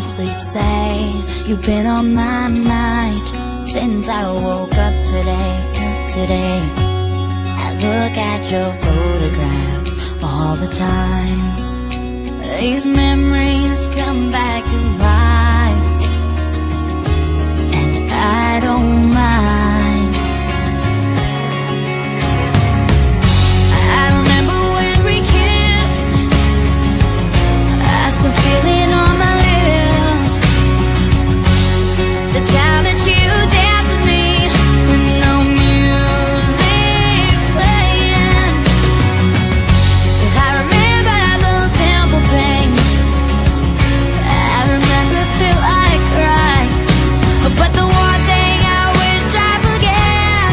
honestly say you've been on my mind since I woke up today. I look at your photograph all the time. These memories come back to life, and I don't mind. I remember when we kissed, I still feel it on my lips. The time that you danced with me with no music playing. I remember those simple things, I remember till I cry. But the one thing I wish I forget,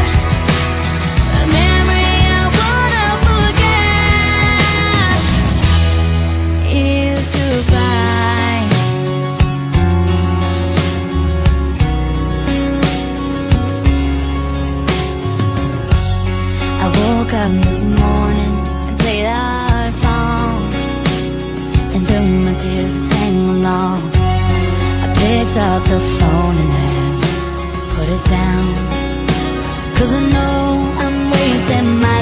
a memory I wanna forget, is goodbye. I woke up this morning and played our song, and through my tears I sang along. I picked up the phone and then put it down, 'cause I know I'm wasting my